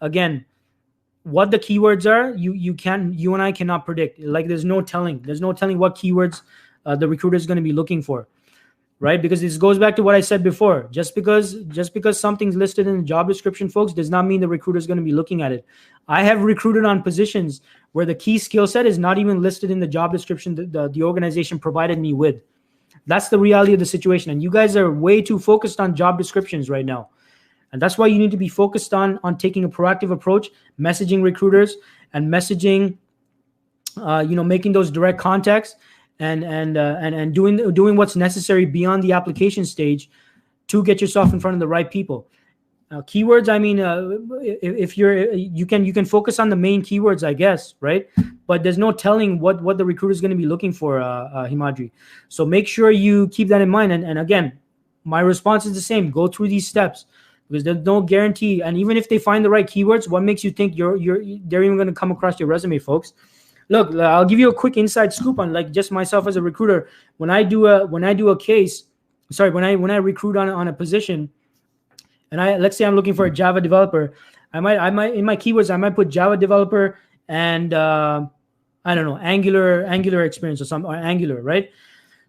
again, what the keywords are, you and I cannot predict. Like there's no telling what keywords the recruiter is going to be looking for, right? Because this goes back to what I said before. Just because something's listed in the job description, folks, does not mean the recruiter is going to be looking at it. I have recruited on positions where the key skill set is not even listed in the job description that the organization provided me with. That's the reality of the situation. And you guys are way too focused on job descriptions right now. And that's why you need to be focused on taking a proactive approach, messaging recruiters and messaging, making those direct contacts and doing what's necessary beyond the application stage to get yourself in front of the right people. Keywords, I mean, if you can focus on the main keywords, I guess, right? But there's no telling what the recruiter is going to be looking for, Himadri. So make sure you keep that in mind. And again, my response is the same. Go through these steps, because there's no guarantee. And even if they find the right keywords, what makes you think they're even going to come across your resume, folks? Look, I'll give you a quick inside scoop on like just myself as a recruiter. When I recruit on a position, and let's say I'm looking for a Java developer, I might in my keywords I might put Java developer and I don't know, Angular experience or Angular, right?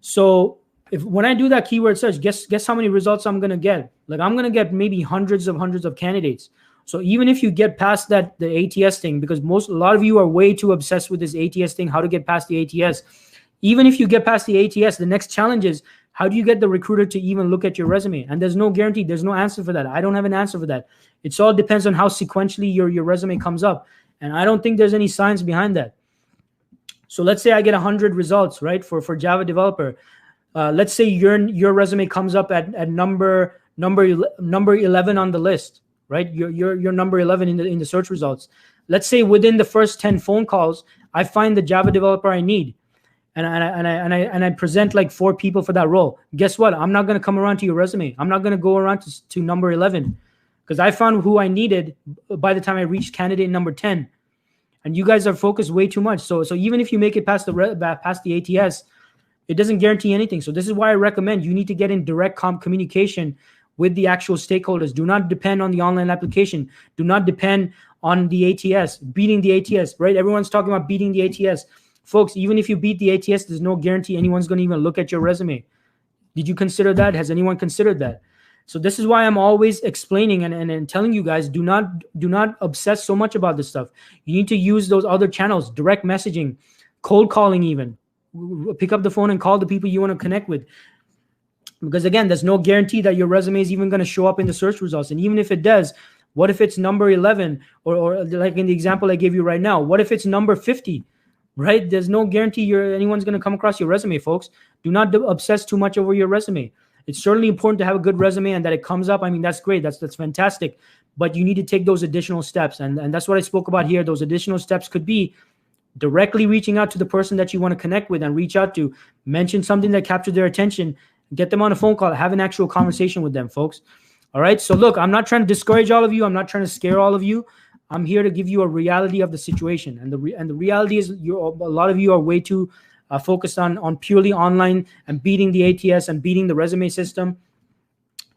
So when I do that keyword search, guess how many results I'm gonna get? Like I'm gonna get maybe hundreds of candidates. So even if you get past the ATS thing, because a lot of you are way too obsessed with this ATS thing, how to get past the ATS. Even if you get past the ATS, the next challenge is how do you get the recruiter to even look at your resume? And there's no guarantee. There's no answer for that. I don't have an answer for that. It all depends on how sequentially your resume comes up. And I don't think there's any science behind that. So let's say I get 100 results, right, for Java developer. Let's say your resume comes up at number 11 on the list, right? You're number 11 in the search results. Let's say within the first 10 phone calls, I find the Java developer I need. And I present like 4 people for that role. Guess what? I'm not going to come around to your resume. I'm not going to go around to number 11 because I found who I needed by the time I reached candidate number 10. And you guys are focused way too much. So even if you make it past the ATS, it doesn't guarantee anything. So this is why I recommend you need to get in direct communication with the actual stakeholders. Do not depend on the online application. Do not depend on the ATS, beating the ATS, right? Everyone's talking about beating the ATS. Folks, even if you beat the ATS, there's no guarantee anyone's going to even look at your resume. Did you consider that? Has anyone considered that? So this is why I'm always explaining and telling you guys, do not obsess so much about this stuff. You need to use those other channels, direct messaging, cold calling even. Pick up the phone and call the people you want to connect with. Because again, there's no guarantee that your resume is even going to show up in the search results. And even if it does, what if it's number 11 or like in the example I gave you right now, what if it's number 50? Right? There's no guarantee anyone's going to come across your resume, folks. Do not obsess too much over your resume. It's certainly important to have a good resume and that it comes up. I mean, that's great. That's fantastic. But you need to take those additional steps. And that's what I spoke about here. Those additional steps could be directly reaching out to the person that you want to connect with and reach out to. Mention something that captured their attention. Get them on a phone call. Have an actual conversation with them, folks. All right? So look, I'm not trying to discourage all of you. I'm not trying to scare all of you. I'm here to give you a reality of the situation, and the reality is a lot of you are way too focused on purely online and beating the ATS and beating the resume system.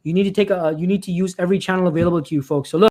You need to use every channel available to you, folks. So look.